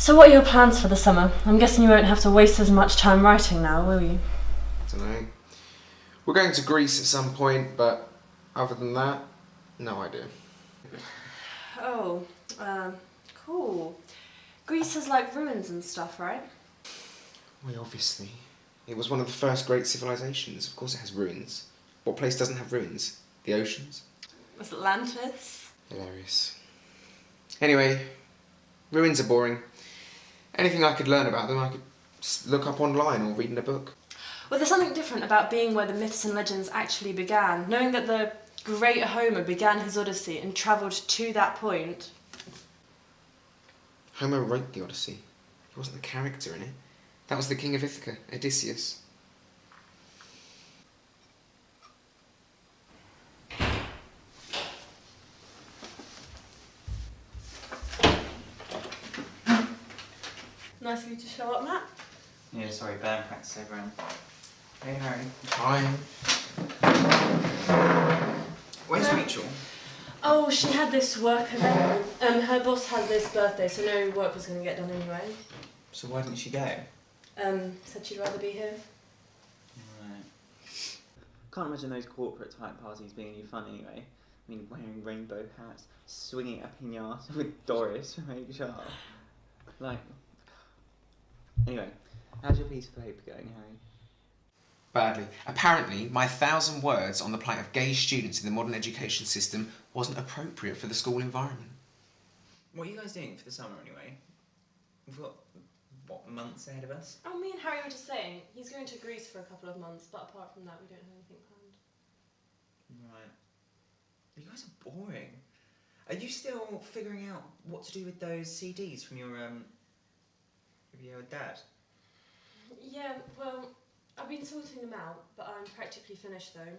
So what are your plans for the summer? I'm guessing you won't have to waste as much time writing now, will you? I don't know. We're going to Greece at some point, but other than that, no idea. Oh, cool. Greece has like ruins and stuff, right? Well, obviously. It was one of the first great civilizations. Of course it has ruins. What place doesn't have ruins? The oceans? Was Atlantis? Hilarious. Anyway, ruins are boring. Anything I could learn about them I could look up online or read in a book. Well, there's something different about being where the myths and legends actually began. Knowing that the great Homer began his Odyssey and travelled to that point. Homer wrote the Odyssey. He wasn't the character in it. That was the king of Ithaca, Odysseus. Nice of you to show up, Matt. Yeah, sorry, band practice everyone. Hey Harry. Hi. Where's Rachel? Oh, she had this work event. Her boss had this birthday, so no work was going to get done anyway. So why didn't she go? Said she'd rather be here. Right. Can't imagine those corporate type parties being any fun anyway. I mean, wearing rainbow hats, swinging a piñata with Doris from HR. Like... Anyway, how's your piece of paper going, Harry? Badly. Apparently, my 1,000 words on the plight of gay students in the modern education system wasn't appropriate for the school environment. What are you guys doing for the summer anyway? We've got, what, months ahead of us? Oh, me and Harry were just saying, he's going to Greece for a couple of months, but apart from that, we don't have anything planned. Right. You guys are boring. Are you still figuring out what to do with those CDs from your dad? Yeah, well, I've been sorting them out, but I'm practically finished though.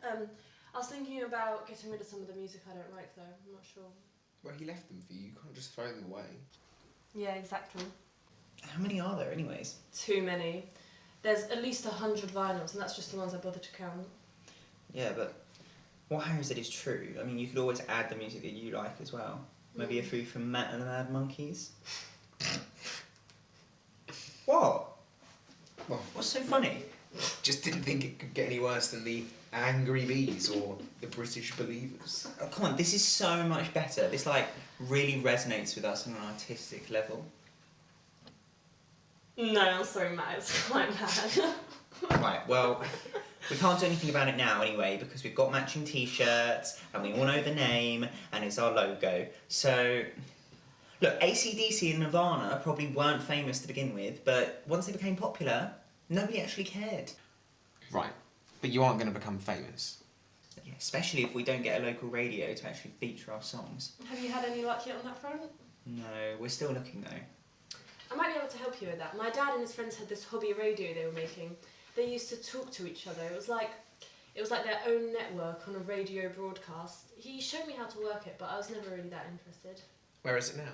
I was thinking about getting rid of some of the music I don't like though, I'm not sure. Well, he left them for you. You can't just throw them away. Yeah, exactly. How many are there anyways? Too many. There's at least 100 vinyls, and that's just the ones I bothered to count. Yeah, but what Harry said is true. I mean, you could always add the music that you like as well. Maybe a few from Matt and the Mad Monkeys. What? Well, What's so funny? just didn't think it could get any worse than the Angry Bees or the British Believers. Oh, come on, this is so much better. This, like, really resonates with us on an artistic level. No, I'm sorry Matt, it's quite bad. Right, well, we can't do anything about it now anyway, because we've got matching t-shirts, and we all know the name, and it's our logo. So, look, AC/DC and Nirvana probably weren't famous to begin with, but once they became popular, nobody actually cared. Right, but you aren't going to become famous. Yeah, especially if we don't get a local radio to actually feature our songs. Have you had any luck yet on that front? No, we're still looking though. I might be able to help you with that. My dad and his friends had this hobby radio they were making. They used to talk to each other. It was like their own network on a radio broadcast. He showed me how to work it, but I was never really that interested. Where is it now?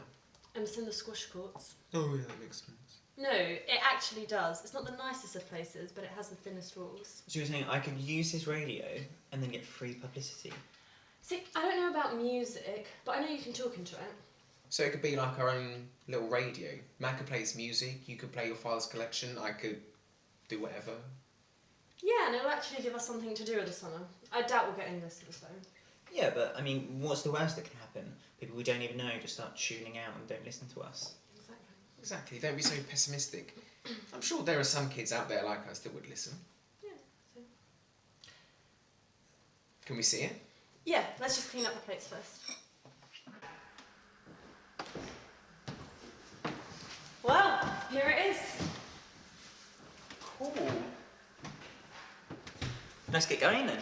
It's in the squash courts. Oh yeah, that makes sense. No, it actually does. It's not the nicest of places, but it has the thinnest walls. So you're saying I could use this radio and then get free publicity? See, I don't know about music, but I know you can talk into it. So it could be like our own little radio. Matt could play his music, you could play your father's collection, I could do whatever. Yeah, and it'll actually give us something to do with the summer. I doubt we'll get any listeners though. Yeah, but I mean, what's the worst that can happen? People we don't even know just start tuning out and don't listen to us. Exactly, don't be so pessimistic. I'm sure there are some kids out there like us that would listen. Yeah. So. Can we see it? Yeah, let's just clean up the plates first. Well, here it is. Cool. Let's get going then.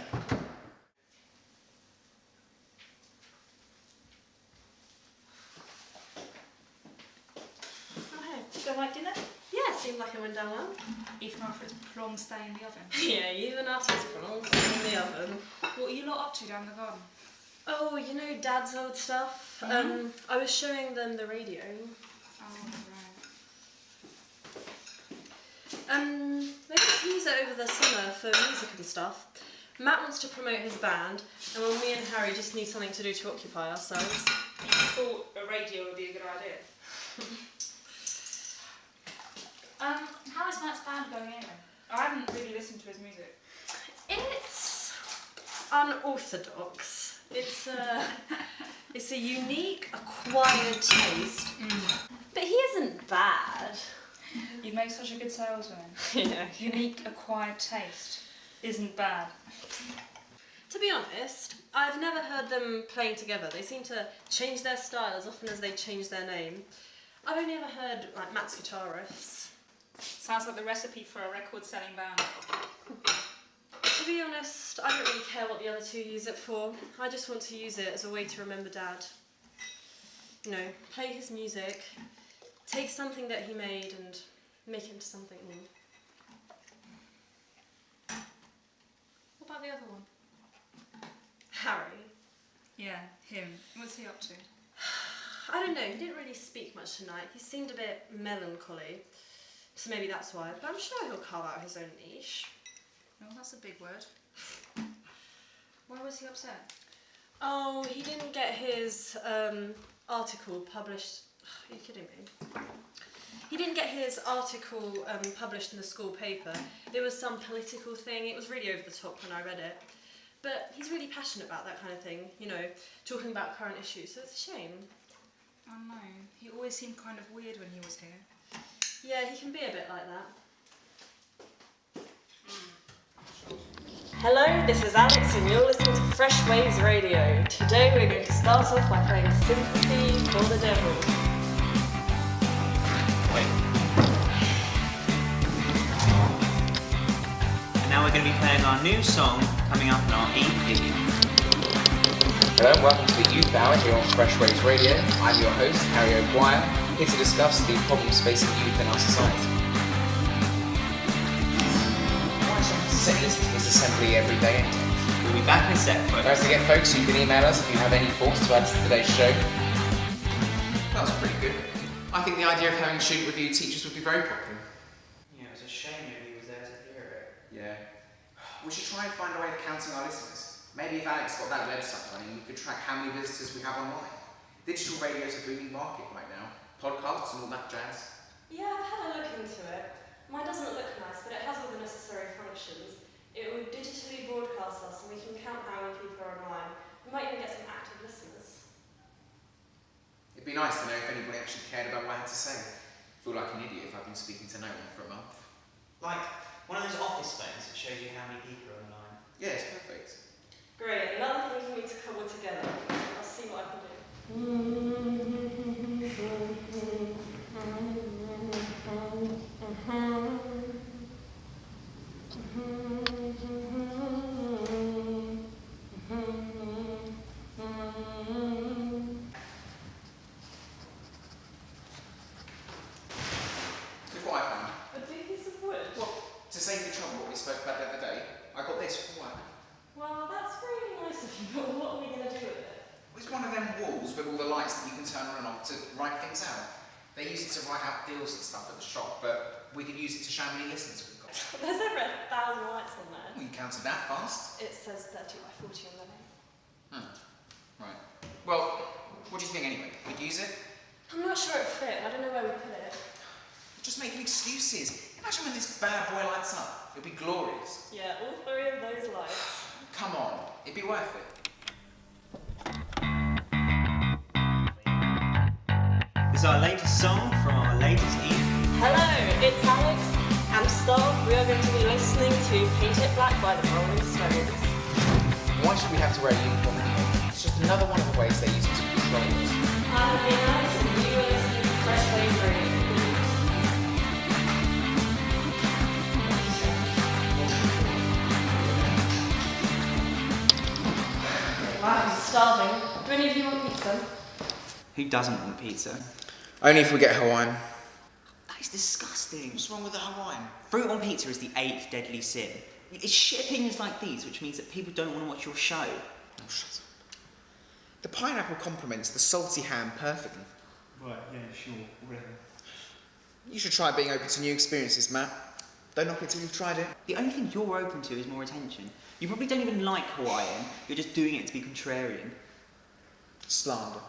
Do you like dinner? Yeah, seemed like it went down well. Even after it's prolonged stay in the oven. Yeah, even after it's prolonged in the oven. What are you lot up to down the garden? Oh, you know Dad's old stuff? I was showing them the radio. Oh, right. They just use it over the summer for music and stuff. Matt wants to promote his band, and well, me and Harry just need something to do to occupy ourselves. You thought a radio would be a good idea? How is Matt's band going anyway? I haven't really listened to his music. It's unorthodox. It's a unique, acquired taste. But he isn't bad. You make such a good salesman. Yeah. Unique acquired taste isn't bad. To be honest, I've never heard them playing together. They seem to change their style as often as they change their name. I've only ever heard like Matt's guitar riffs. Sounds like the recipe for a record-selling band. To be honest, I don't really care what the other two use it for. I just want to use it as a way to remember Dad. You know, play his music, take something that he made and make it into something new. What about the other one? Harry. Yeah, him. What's he up to? I don't know, he didn't really speak much tonight. He seemed a bit melancholy. So maybe that's why. But I'm sure he'll carve out his own niche. Well, that's a big word. Why was he upset? Oh, he didn't get his article published. Are you kidding me? He didn't get his article published in the school paper. There was some political thing. It was really over the top when I read it. But he's really passionate about that kind of thing, you know, talking about current issues, so it's a shame. I don't know. He always seemed kind of weird when he was here. Yeah, he can be a bit like that. Hello, this is Alex and you're listening to Fresh Waves Radio. Today we're going to start off by playing Sympathy for the Devil. And now we're going to be playing our new song coming up in our EP. Hello and welcome to the Youth Hour here on Fresh Waves Radio. I'm your host, Harry O'Guire, here to discuss the problems facing youth in our society. Why should I say listen to this assembly every day? We'll be back in a sec, folks. Don't forget, folks, you can email us if you have any thoughts to add to today's show. That was pretty good. I think the idea of having a shoot review teachers would be very popular. Yeah, it was a shame nobody was there to hear it. Yeah. We should try and find a way of counting our listeners. Maybe if Alex got that website running, we could track how many visitors we have online. Digital radio is a booming market right now. Podcasts and all that jazz. Yeah, I've had a look into it. Mine doesn't look nice, but it has all the necessary functions. It will digitally broadcast us and we can count how many people are online. We might even get some active listeners. It'd be nice to know if anybody actually cared about what I had to say. I feel like an idiot if I've been speaking to no one for a month. Like one of those office phones that shows you how many people are online. Yeah, it's perfect. Great, another thing for me to cobble together. I'll see what I can do. Look what I found. A big piece of wood? Well, to save the trouble what we spoke about the other day, I got this for work. Well, that's really nice of you, but what are we going to do with it? It's one of them walls with all the lights that you can turn on and off to write things out. They use it to write out deals and stuff at the shop, but we could use it to show how many listeners we've got. There's over 1,000 lights on there. Well, you counted that fast. It says 30 by 40 on the name. Right. Well, what do you think anyway? We'd use it? I'm not sure it fit. I don't know where we put it. Just making excuses. Imagine when this bad boy lights up. It'll be glorious. Yeah, all 3 of those lights. Come on, it'd be worth it. This is our latest song from our latest EP. Hello, it's Alex and staff. We are going to be listening to Paint It Black by the Rolling Stones. Why should we have to wear a uniform anyway? It's just another one of the ways they use it to control us. I'm being Alex and you are listening to Fresh Wave Radio. Wow, I'm starving. Do any of you want pizza? Who doesn't want pizza? Only if we get Hawaiian. That is disgusting. What's wrong with the Hawaiian? Fruit on pizza is the 8th deadly sin. It's shit opinions like these which means that people don't want to watch your show. Oh, shut up. The pineapple complements the salty ham perfectly. Right, yeah, sure, whatever. You should try being open to new experiences, Matt. Don't knock it till you've tried it. The only thing you're open to is more attention. You probably don't even like Hawaiian, you're just doing it to be contrarian. Slander.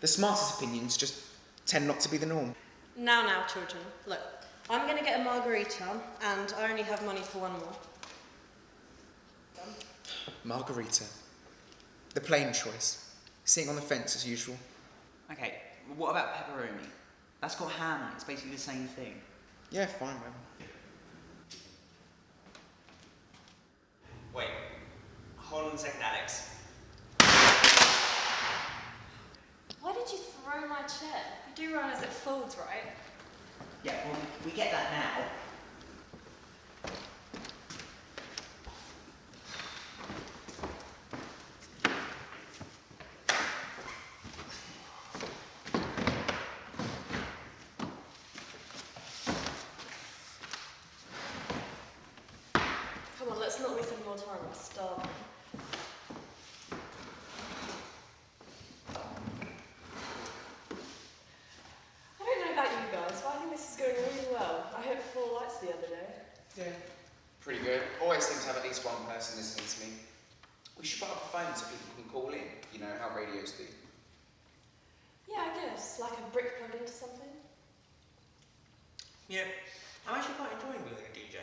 The smartest opinions just tend not to be the norm. Now, children. Look, I'm going to get a margarita, and I only have money for one more. Done. Margarita. The plain choice. Sitting on the fence as usual. Okay, what about pepperoni? That's got ham on it, it's basically the same thing. Yeah, fine, whatever. Wait, hold on a second, Alex. Why did you throw my chair? You do realise it folds, right? Yeah, well, we get that now. Come on, let's not waste any more time. I'm starving. I don't know about you guys, but I think this is going really well. I hit 4 lights the other day. Yeah. Pretty good. Always seem to have at least one person listening to me. We should put up a phone so people can call in. You know how radios do. Yeah, I guess. Like a brick plugged into something. Yeah, I'm actually quite enjoying being a DJ.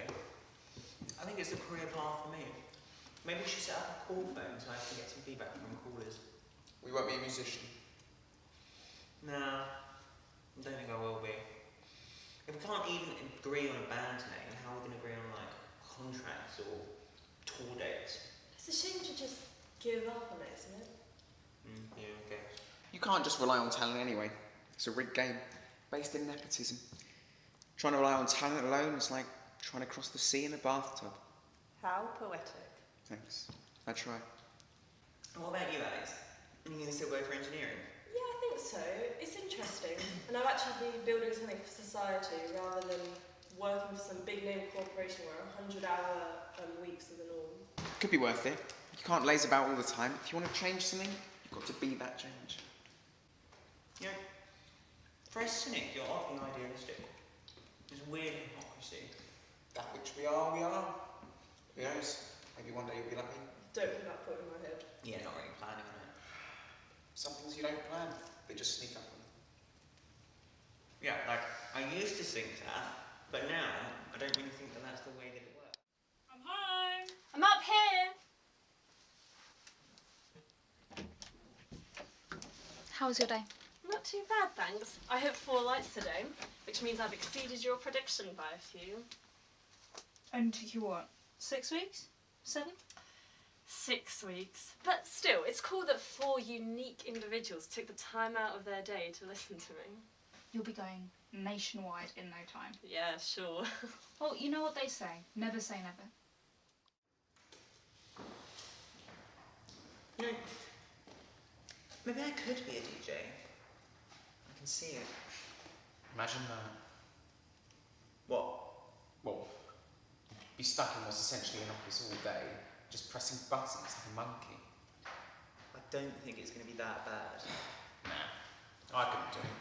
I think it's a career path for me. Maybe we should set up a call phone so I can get some feedback from callers. We won't be a musician. No, I don't think I will be. If we can't even agree on a band name, how are we going to agree on like contracts or tour dates? It's a shame to just give up on it, isn't it? Yeah, I guess. You can't just rely on talent anyway. It's a rigged game, based in nepotism. Trying to rely on talent alone is like trying to cross the sea in a bathtub. How poetic. Thanks. I try. And what about you, Alex? Are you going to still go for engineering? Yeah, I think so. It's interesting. And I'll actually be building something for society rather than working for some big name corporation where 100-hour weeks are the norm. Could be worth it. You can't laze about all the time. If you want to change something, you've got to be that change. You know, for a cynic, you're often idealistic. There's weird hypocrisy. That which we are, we are. Who knows? Maybe one day you'll be lucky. Don't put that thought in my head. Yeah, not really planning on it. Some things you don't plan, they just sneak up on you. Yeah, like, I used to think that, but now I don't really think that that's the way that it works. I'm home. I'm up here. How was your day? Not too bad, thanks. I hit 4 lights today, which means I've exceeded your prediction by a few. And took you what? 6 weeks? 7? 6 weeks. But still, it's cool that 4 unique individuals took the time out of their day to listen to me. You'll be going nationwide in no time. Yeah, sure. Well, you know what they say. Never say never. You know, maybe I could be a DJ. I can see it. Imagine that. What? Well, be stuck in what's essentially an office all day, just pressing buttons like a monkey. I don't think it's going to be that bad. Nah, I couldn't do it.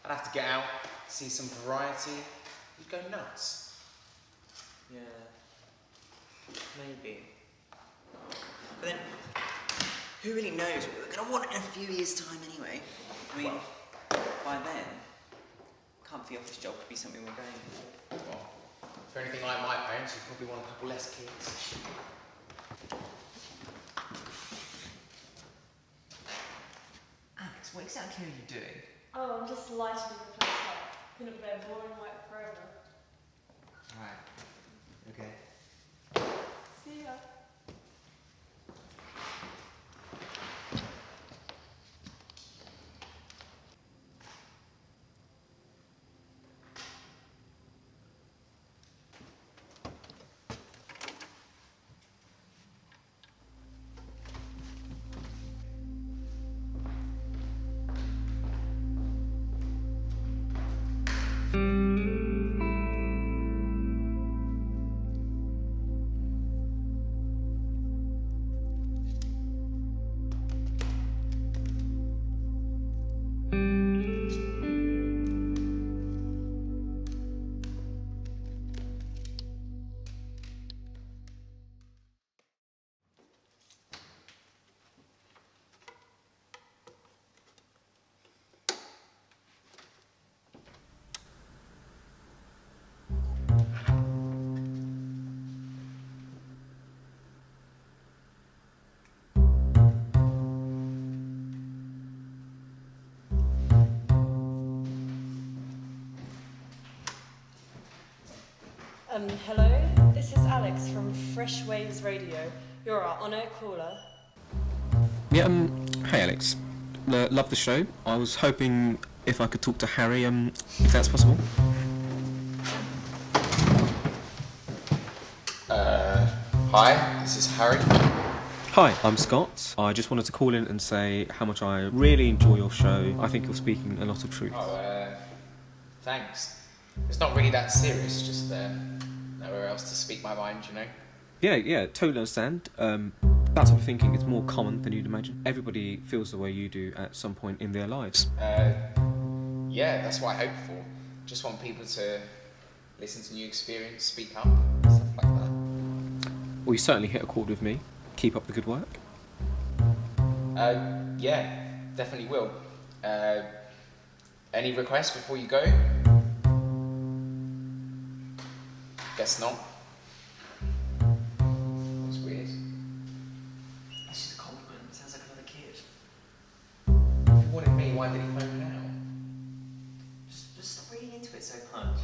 I'd have to get out, see some variety. You'd go nuts. Yeah. Maybe. But then, who really knows what we're going to want in a few years' time anyway? I mean, by then, comfy office job could be something we're going for. Well, for anything like my parents, you'd probably want a couple less kids. Alex, what exactly are you doing? Oh, I'm just lighting the place up. Couldn't bear boring white forever. Right. Okay. See ya. Hello, this is Alex from Fresh Waves Radio. You're our on-air caller. Yeah, hey Alex. Love the show. I was hoping if I could talk to Harry, if that's possible. Hi, this is Harry. Hi, I'm Scott. I just wanted to call in and say how much I really enjoy your show. I think you're speaking a lot of truth. Thanks. It's not really that serious, just nowhere else to speak my mind, you know? Yeah, totally understand. That type of thinking is more common than you'd imagine. Everybody feels the way you do at some point in their lives. Yeah, that's what I hope for. Just want people to listen to new experience, speak up, stuff like that. Well, you certainly hit a chord with me. Keep up the good work. Yeah, definitely will. Any requests before you go? Guess not. That's weird. That's just a compliment. Sounds like another kid. If you wanted me, why did he phone me now? Just stop reading into it so much.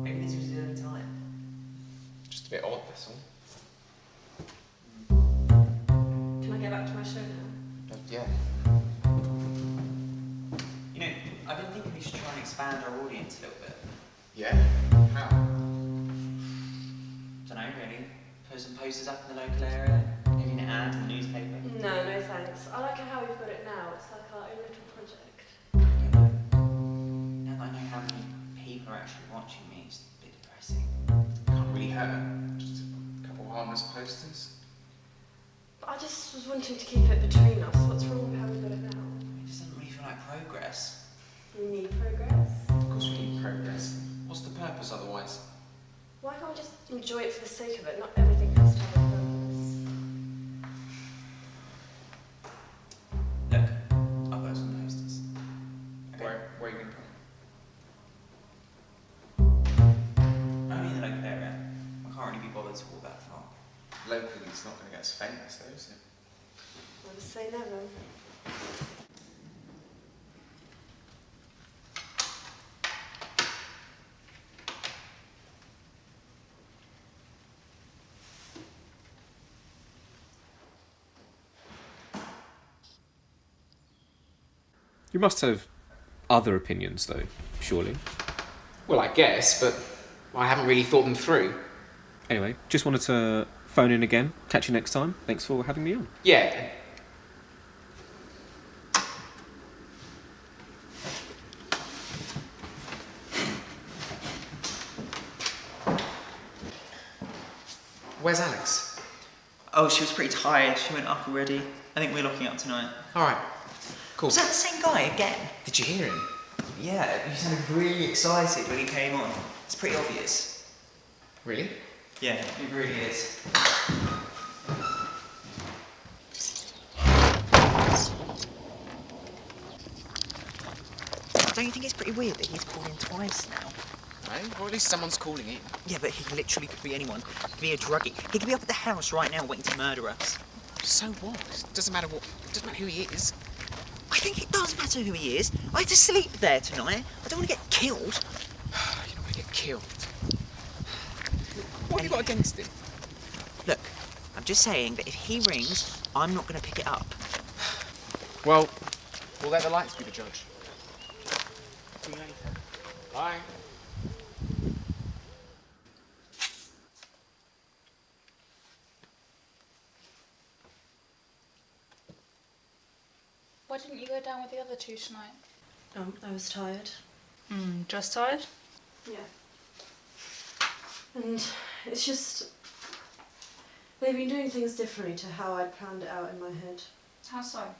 Maybe this was the only time. Just a bit odd, that's all. Can I get back to my show now? Yeah. You know, I've been thinking we should try and expand our audience a little bit. Yeah? How? Don't know, really. Put some posters up in the local area. Maybe an ad in the newspaper. No, thanks. I like how we've got it now. It's like our own little project. Yeah, but now that I know how many people are actually watching me, it's a bit depressing. Can't really hurt. Just a couple of harmless posters. But I just was wanting to keep it between us. What's wrong with how we've got it now? It just doesn't really feel like progress. We need progress. Of course we need progress. What's the purpose otherwise? Why can't we just enjoy it for the sake of it? Not everything has to have a purpose. Look, I've got some posters. Okay. Where are you going to put them? Only in the local area. I can't really be bothered to walk that far. Locally, it's not going to get us famous though, is it? Never say never. You must have other opinions, though, surely. Well, I guess, but I haven't really thought them through. Anyway, just wanted to phone in again. Catch you next time. Thanks for having me on. Yeah. Where's Alex? Oh, she was pretty tired. She went up already. I think we're looking up tonight. Alright. Cool. Was that the same guy again? Did you hear him? Yeah, he sounded really excited when he came on. It's pretty obvious. Really? Yeah, it really is. Don't you think it's pretty weird that he's called in twice now? No, or at least someone's calling in. Yeah, but he literally could be anyone. He could be a druggie. He could be up at the house right now waiting to murder us. So what? Doesn't matter who he is. I think it does matter who he is. I have to sleep there tonight. I don't want to get killed. You don't want to get killed. What have you got against him? Look, I'm just saying that if he rings, I'm not going to pick it up. Well, we'll let the lights be the judge. See you later. Bye. Why didn't you go down with the other two tonight? I was tired. Just tired? Yeah. And it's just... they've been doing things differently to how I'd planned it out in my head. How so?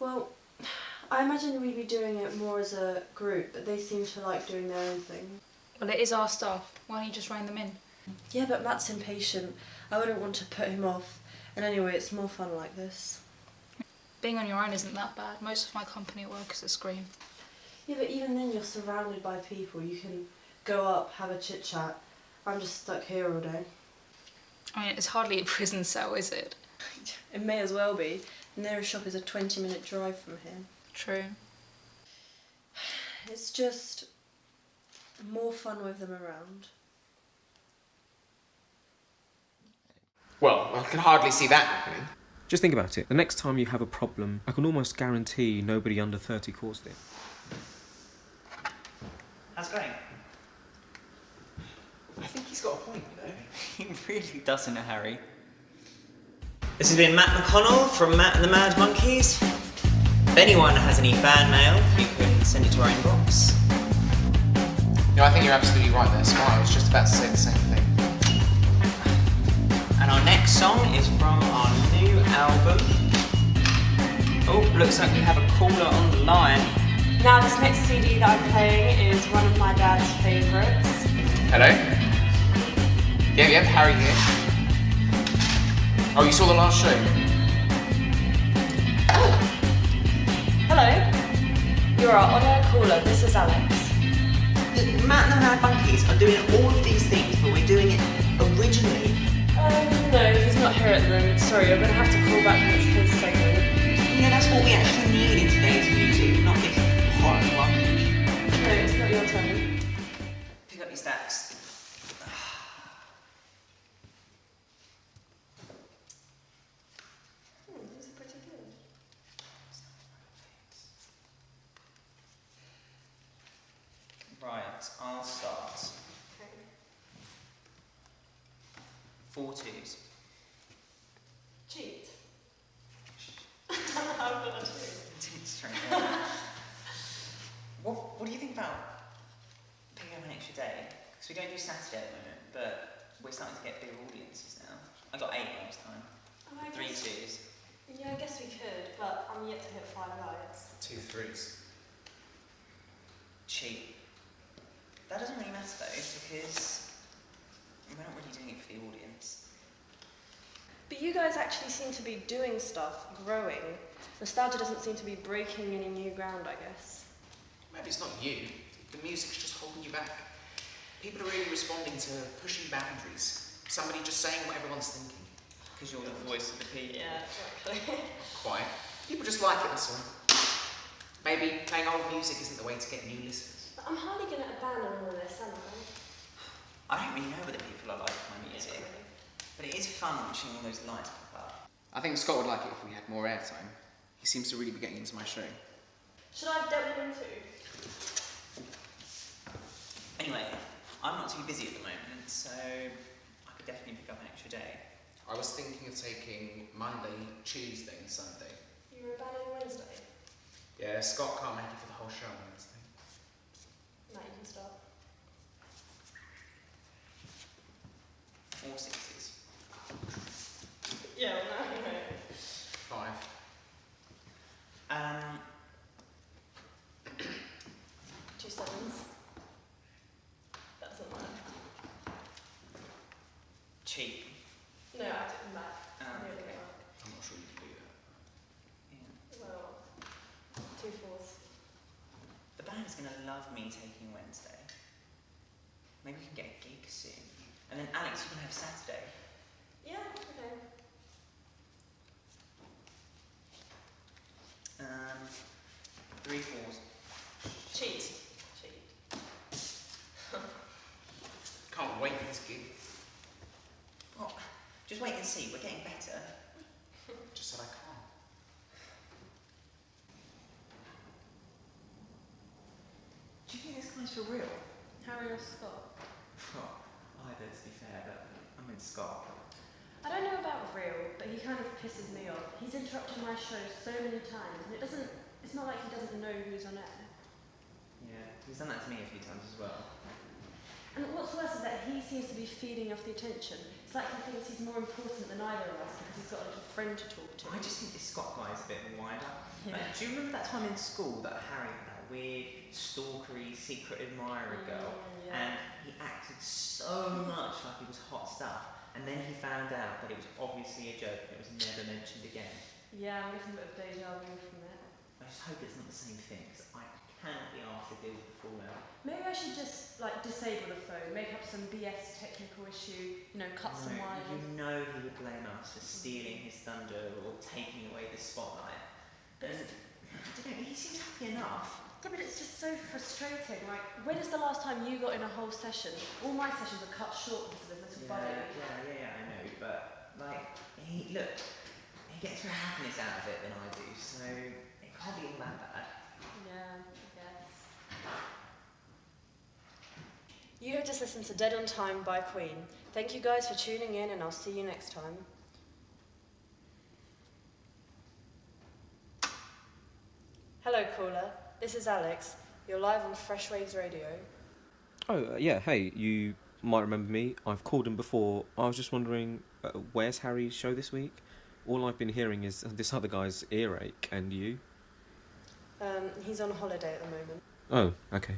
Well, I imagined we'd be doing it more as a group, but they seem to like doing their own thing. Well, it is our staff. Why don't you just rein them in? Yeah, but Matt's impatient. I wouldn't want to put him off. And anyway, it's more fun like this. Being on your own isn't that bad. Most of my company work is a screen. Yeah, but even then you're surrounded by people. You can go up, have a chit-chat. I'm just stuck here all day. I mean, it's hardly a prison cell, is it? It may as well be. The nearest shop is a 20-minute drive from here. True. It's just more fun with them around. Well, I can hardly see that happening. Just think about it. The next time you have a problem, I can almost guarantee nobody under 30 caused it. How's it going? I think he's got a point, you know. He really doesn't, Harry. This has been Matt McConnell from Matt and the Mad Monkeys. If anyone has any fan mail, you can send it to our inbox. No, I think you're absolutely right there, Smart. I was just about to say the same thing. And our next song is from our new album. Oh, looks like we have a caller on the line. Now this next CD that I'm playing is one of my dad's favourites. Hello? Yeah, Harry here. Oh, you saw the last show? Hello. You're our on-air caller. This is Alex. Matt and the Mad Monkeys are doing all of these things, but we're doing it originally. No, he's not here at the moment. Sorry, you're going to have to call back when it's his segment. You know, that's what we actually need in today's music, not this horrible rubbish. No, it's not your turn. Pick up your stacks. These are pretty good. Right, I'll start. Okay. 4 twos. Cheat. I'm gonna cheat. Straight What do you think about picking up an extra day? Because we don't do Saturday at the moment, but we're starting to get bigger audiences now. I got 8 last time. Oh, I 3 guess- twos. Yeah, I guess we could, but I'm yet to hit 5 lights. 2 3s. Cheap. That doesn't really matter though, because we're not really doing it for the audience. But you guys actually seem to be doing stuff, growing. Nostalgia doesn't seem to be breaking any new ground, I guess. Maybe it's not you. The music's just holding you back. People are really responding to pushing boundaries. Somebody just saying what everyone's thinking. Because you're the voice of the people. Yeah, exactly. Quite. People just like it, that's all. Maybe playing old music isn't the way to get new listeners. But I'm hardly going to abandon all of this, am I? I don't really know whether people are like my music, but it is fun watching all those lights pop up. I think Scott would like it if we had more airtime. He seems to really be getting into my show. Should I delve him in too? Anyway, I'm not too busy at the moment, so I could definitely pick up an extra day. I was thinking of taking Monday, Tuesday and Sunday. You were abandoning Wednesday? Yeah, Scott can't make it for the whole show on Wednesday. No, you can start. 4 sixes. Yeah, well, no. 5. Um, 2 sevens. That doesn't matter. cheap. No, I took them back. They Okay. didn't work. I'm not sure you can do that. Yeah. Well, 2 fours. The band's gonna love me taking Wednesday. Maybe we can get a gig soon. And then Alex, you can have Saturday. Yeah, okay. 3 fours. Cheat. Cheat. Can't wait for this gig. Well, just wait and see. We're getting better. Just said I can't. Do you think this guy's for real? Harry or Scott? Well, either to be fair, but I mean Scott. I don't know about real, but he kind of pisses me off. He's interrupted my show so many times, and it's not like he doesn't know who's on air. Yeah, he's done that to me a few times as well. And what's worse is that he seems to be feeding off the attention. It's like he thinks he's more important than either of us because he's got a little friend to talk to. I just think this Scott guy is a bit of a wind-up. Yeah. Do you remember that time in school that Harry had that weird, stalkery, secret admirer girl? Yeah. And he acted so much like he was hot stuff. And then he found out that it was obviously a joke and it was never mentioned again. Yeah, I'm getting a bit of deja vu from it. I just hope it's not the same thing, because I cannot be asked to deal with the fallout. Maybe I should just like disable the phone, make up some BS technical issue, cut some wires. You know he would blame us for stealing his thunder or taking away the spotlight. But And, I don't know, he seems happy enough. Yeah, but it's just so frustrating. Like, when is the last time you got in a whole session? All my sessions are cut short because of this little buddy. Yeah, I know, but like, he gets more happiness out of it than I do, so it can't be all that bad. Yeah, I guess. You have just listened to Dead on Time by Queen. Thank you guys for tuning in, and I'll see you next time. Hello, caller. This is Alex. You're live on Fresh Waves Radio. Oh, yeah, hey, you might remember me. I've called him before. I was just wondering, where's Harry's show this week? All I've been hearing is this other guy's earache, and you? He's on holiday at the moment. Oh, okay.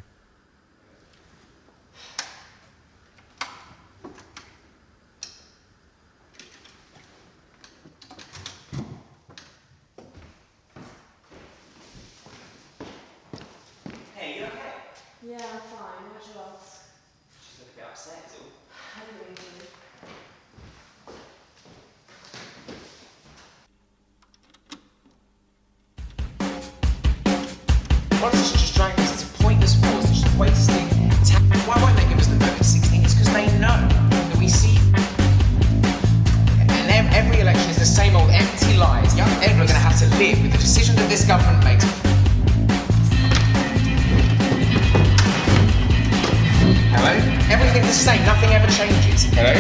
Hey, you okay? Yeah, I'm fine. Why'd you ask? Just look a bit upset, is all. I didn't mean to. Politicians just drag this into pointless wars, it's just wasting time. Why won't they give us the vote at 16? It's because they know that we see. And every election is the same old empty lies. Young Edward are going to have to live with the decision that this government makes. Hello? Everything's the same, nothing ever changes. Hello?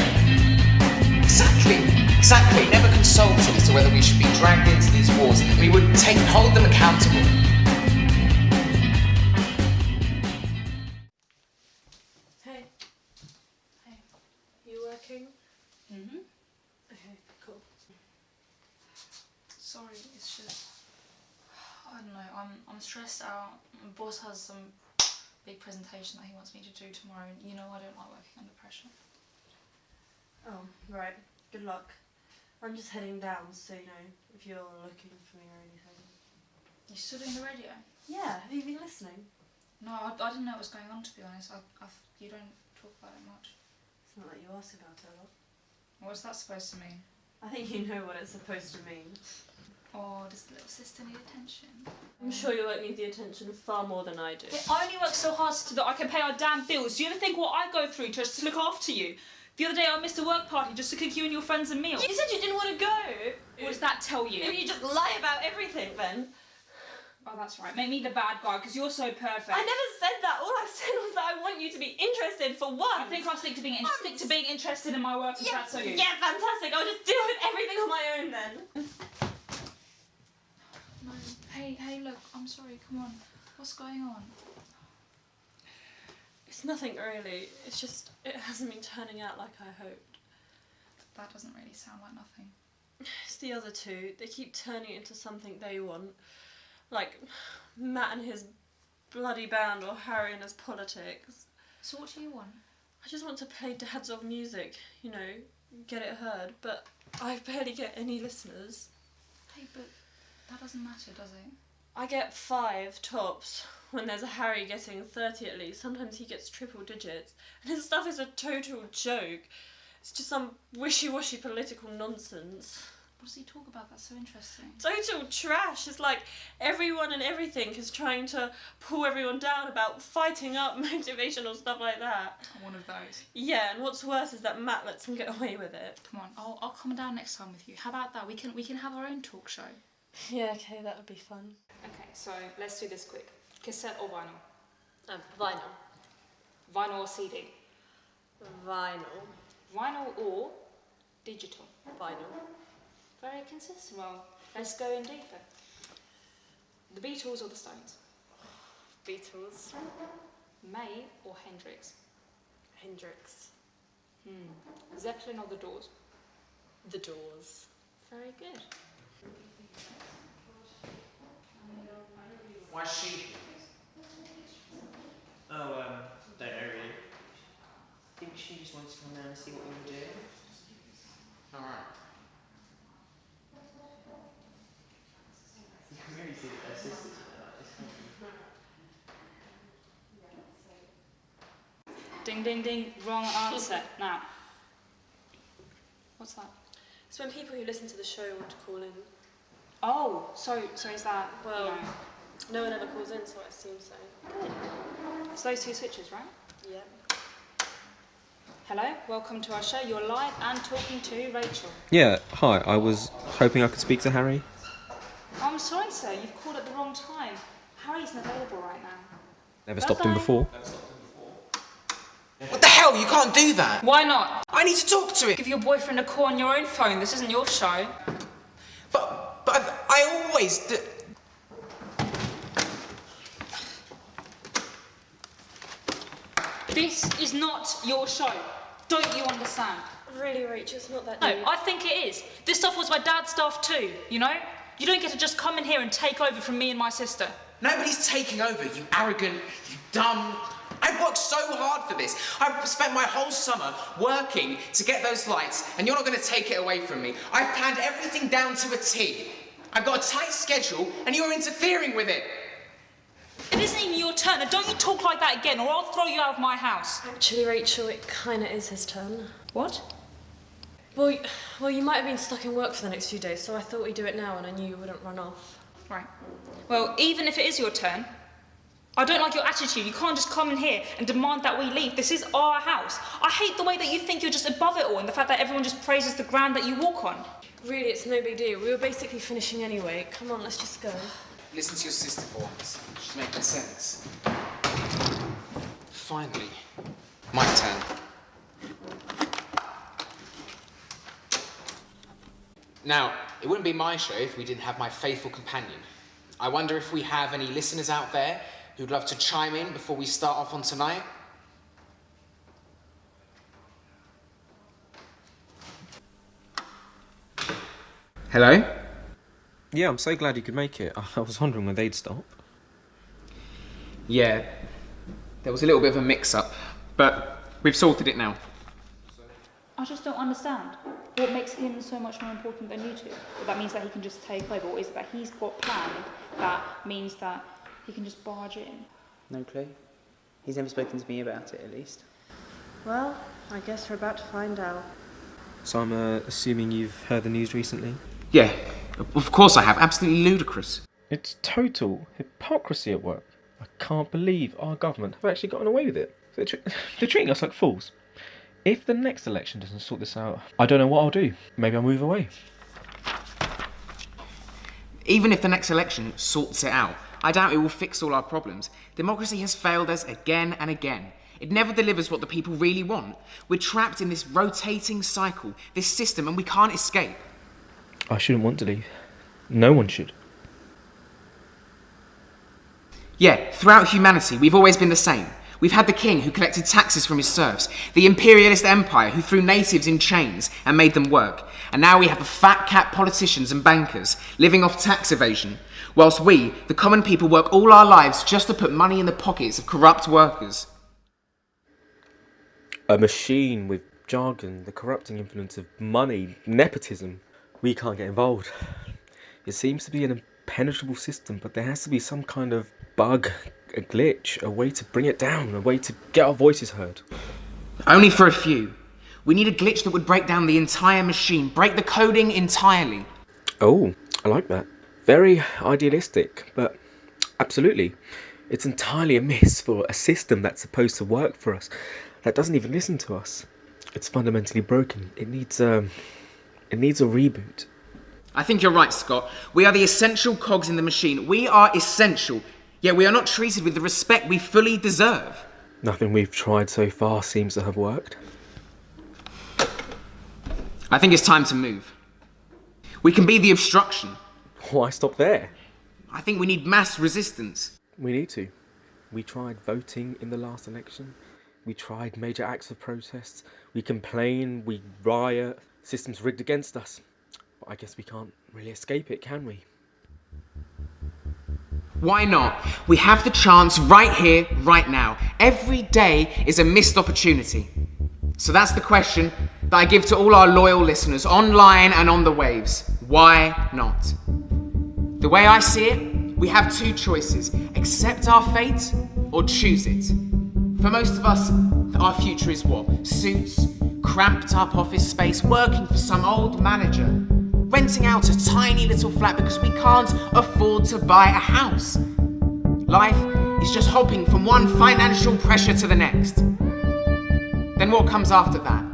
Exactly. Never consulted as to whether we should be dragged into these wars. We would hold them accountable. Hey. Hey. You working? Mhm. Okay, cool. Sorry, it's just I don't know. I'm stressed out. My boss has some big presentation that he wants me to do tomorrow. And you know I don't like working under pressure. Oh, right. Good luck. I'm just heading down, so you know, if you're looking for me or anything. You still doing the radio? Yeah, have you been listening? No, I didn't know what was going on, to be honest. You don't talk about it much. It's not like you ask about it a lot. What's that supposed to mean? I think you know what it's supposed to mean. Or does the little sister need attention? I'm sure you won't need the attention far more than I do. I only work so hard so that I can pay our damn bills. Do you ever think what I go through just to look after you? The other day I missed a work party just to cook you and your friends a meal. You said you didn't want to go! What does that tell you? You just lie about everything then. Oh, that's right. Make me the bad guy because you're so perfect. I never said that. All I said was that I want you to be interested for once. I think I'll stick to being interested in my work if that's okay. Yeah, fantastic. I'll just deal with everything on my own then. No. Hey, look. I'm sorry. Come on. What's going on? It's nothing really. It's just, it hasn't been turning out like I hoped. That doesn't really sound like nothing. It's the other two. They keep turning it into something they want. Like Matt and his bloody band or Harry and his politics. So what do you want? I just want to play dads of music, you know, get it heard, but I barely get any listeners. Hey, but that doesn't matter, does it? I get 5 tops when there's a Harry getting 30 at least. Sometimes he gets triple digits. And his stuff is a total joke. It's just some wishy-washy political nonsense. What does he talk about that's so interesting? Total trash. It's like everyone and everything is trying to pull everyone down about fighting up motivational stuff like that. One of those. Yeah, and what's worse is that Matt lets him get away with it. Come on, I'll come down next time with you. How about that? We can have our own talk show. Yeah, okay, that would be fun. Okay, so let's do this quick. Cassette or vinyl? Vinyl. Vinyl or CD? Vinyl. Vinyl or digital? Vinyl. Very consistent. Well, let's go in deeper. The Beatles or the Stones? Beatles. May or Hendrix? Hendrix. Zeppelin or the Doors? The Doors. Very good. Why is she? Oh, don't know really. I think she just wanted to come down and see what we were doing. Alright. You can really see that they're sisters like this, can't you? Ding, ding, ding. Wrong answer. Now, what's that? It's when people who listen to the show want to call in. Oh, so is that, Well, you know, no one ever calls in, so I assume so. it's those two switches, right? Yeah. Hello, welcome to our show. You're live and talking to Rachel. Yeah, hi. I was hoping I could speak to Harry. I'm sorry, sir. You've called at the wrong time. Harry's not available right now. Never stopped him Bye-bye. before. What the hell? You can't do that. Why not? I need to talk to him. Give your boyfriend a call on your own phone. This isn't your show. But I always do. This is not your show. Don't you understand? Really, Rachel, it's not that No, deep. I think it is. This stuff was my dad's stuff too, you know? You don't get to just come in here and take over from me and my sister. Nobody's taking over, you arrogant, you dumb. I've worked so hard for this. I've spent my whole summer working to get those lights, and you're not going to take it away from me. I've planned everything down to a T. I've got a tight schedule, and you're interfering with it. It isn't even your turn, and don't you talk like that again, or I'll throw you out of my house. Actually, Rachel, it kind of is his turn. What? Well, you might have been stuck in work for the next few days, so I thought we'd do it now, and I knew you wouldn't run off. Right. Well, even if it is your turn, I don't like your attitude. You can't just come in here and demand that we leave. This is our house. I hate the way that you think you're just above it all, and the fact that everyone just praises the ground that you walk on. Really, it's no big deal. We were basically finishing anyway. Come on, let's just go. Listen to your sister for once. She's making sense. Finally, my turn. Now, it wouldn't be my show if we didn't have my faithful companion. I wonder if we have any listeners out there who'd love to chime in before we start off on tonight. Hello? Yeah, I'm so glad you could make it. I was wondering when they'd stop. Yeah, there was a little bit of a mix-up, but we've sorted it now. I just don't understand. What makes him so much more important than you two? That means that he can just take over, or is it that he's got planned that means that he can just barge in? No clue. He's never spoken to me about it, at least. Well, I guess we're about to find out. So I'm assuming you've heard the news recently? Yeah, of course I have. Absolutely ludicrous. It's total hypocrisy at work. I can't believe our government have actually gotten away with it. They're treating us like fools. If the next election doesn't sort this out, I don't know what I'll do. Maybe I'll move away. Even if the next election sorts it out, I doubt it will fix all our problems. Democracy has failed us again and again. It never delivers what the people really want. We're trapped in this rotating cycle, this system, and we can't escape. I shouldn't want to leave. No one should. Yeah, throughout humanity, we've always been the same. We've had the king who collected taxes from his serfs, the imperialist empire who threw natives in chains and made them work, and now we have the fat cat politicians and bankers living off tax evasion, whilst we, the common people, work all our lives just to put money in the pockets of corrupt workers. A machine with jargon, the corrupting influence of money, nepotism. We can't get involved. It seems to be an impenetrable system, but there has to be some kind of bug, a glitch, a way to bring it down, a way to get our voices heard. Only for a few. We need a glitch that would break down the entire machine, break the coding entirely. Oh, I like that. Very idealistic, but absolutely. It's entirely a miss for a system that's supposed to work for us, that doesn't even listen to us. It's fundamentally broken. It needs a reboot. I think you're right, Scott. We are the essential cogs in the machine. We are essential, yet we are not treated with the respect we fully deserve. Nothing we've tried so far seems to have worked. I think it's time to move. We can be the obstruction. Why stop there? I think we need mass resistance. We need to. We tried voting in the last election. We tried major acts of protest. We complain, we riot. System's rigged against us. But I guess we can't really escape it, can we? Why not? We have the chance right here, right now. Every day is a missed opportunity. So that's the question that I give to all our loyal listeners, online and on the waves. Why not? The way I see it, we have two choices. Accept our fate or choose it. For most of us, our future is what? Suits, cramped up office space, working for some old manager, renting out a tiny little flat because we can't afford to buy a house. Life is just hopping from one financial pressure to the next. then what comes after that?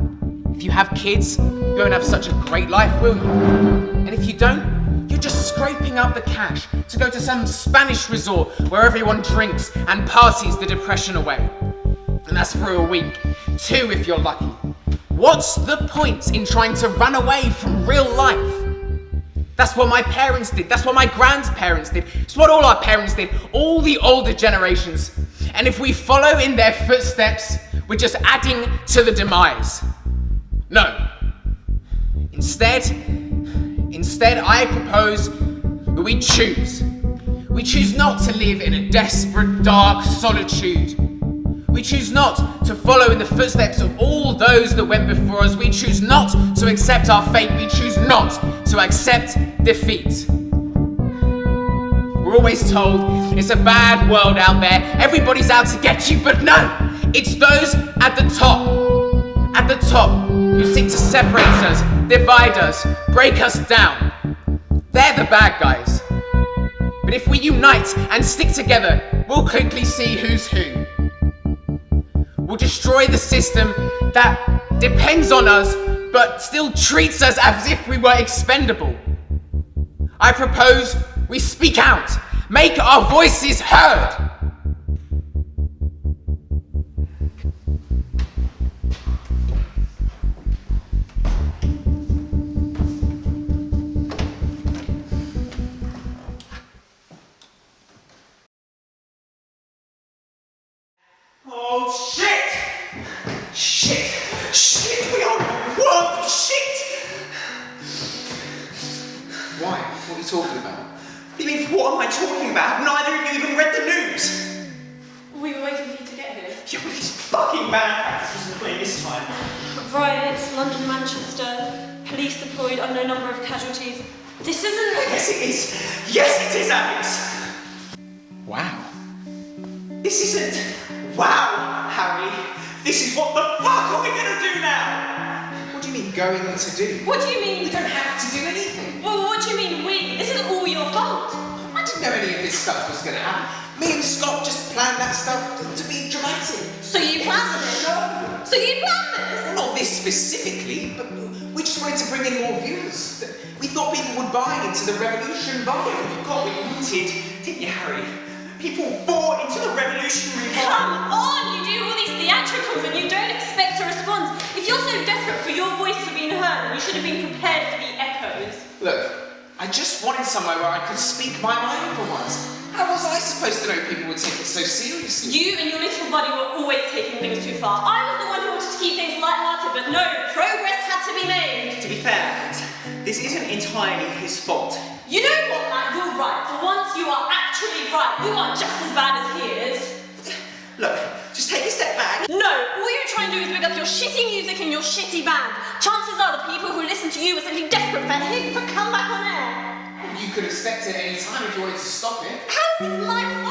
If you have kids, you won't have such a great life, will you? And if you don't, you're just scraping up the cash to go to some Spanish resort where everyone drinks and parties the depression away. And that's for a week, 2 if you're lucky. What's the point in trying to run away from real life? That's what my parents did. That's what my grandparents did. It's what all our parents did. All the older generations. And if we follow in their footsteps, we're just adding to the demise. No. Instead, I propose that we choose. We choose not to live in a desperate, dark solitude. We choose not to follow in the footsteps of all those that went before us. We choose not to accept our fate. We choose not to accept defeat. We're always told it's a bad world out there. Everybody's out to get you, but no! It's those at the top who seek to separate us, divide us, break us down. They're the bad guys. But if we unite and stick together, we'll quickly see who's who. We'll destroy the system that depends on us, but still treats us as if we were expendable. I propose we speak out, make our voices heard. Oh shit! Shit! We are in a world of shit! Why? What are you talking about? What do you mean, what am I talking about? Neither of you even read the news! We were waiting for you to get here. Yeah, well, this fucking band practice wasn't playing this time. Riots, London, Manchester, police deployed, unknown number of casualties. This isn't... Yes it is! Yes it is, Alex! Wow. This isn't... Wow, Harry! This is what the fuck are we gonna do now? What do you mean going to do? What do you mean? We don't have to do anything. Well, what do you mean we? This is all your fault. I didn't know any of this stuff was going to happen. Me and Scott just planned that stuff to be dramatic. So you planned this? No. So you planned this? Not this specifically, but we just wanted to bring in more viewers. We thought people would buy into the revolution vibe. You got what you wanted, didn't you, Harry? People bought into the revolutionary vibe. Come on, you do all these theatricals and you don't expect a response. If you're so desperate for your voice to be heard, then you should have been prepared for the echoes. Look, I just wanted somewhere where I could speak my mind for once. How was I supposed to know people would take it so seriously? You and your little buddy were always taking things too far. I was the one who wanted to keep things light-hearted, but no, progress had to be made. To be fair, this isn't entirely his fault. You know what, Matt? You're right. For once, you are actually right. You are just as bad as he is. Look, just take a step back. No, all you're trying to do is bring up your shitty music and your shitty band. Chances are the people who listen to you are simply desperate for him to come back on air. You could have stepped in any time if you wanted to stop it. How is this my fault?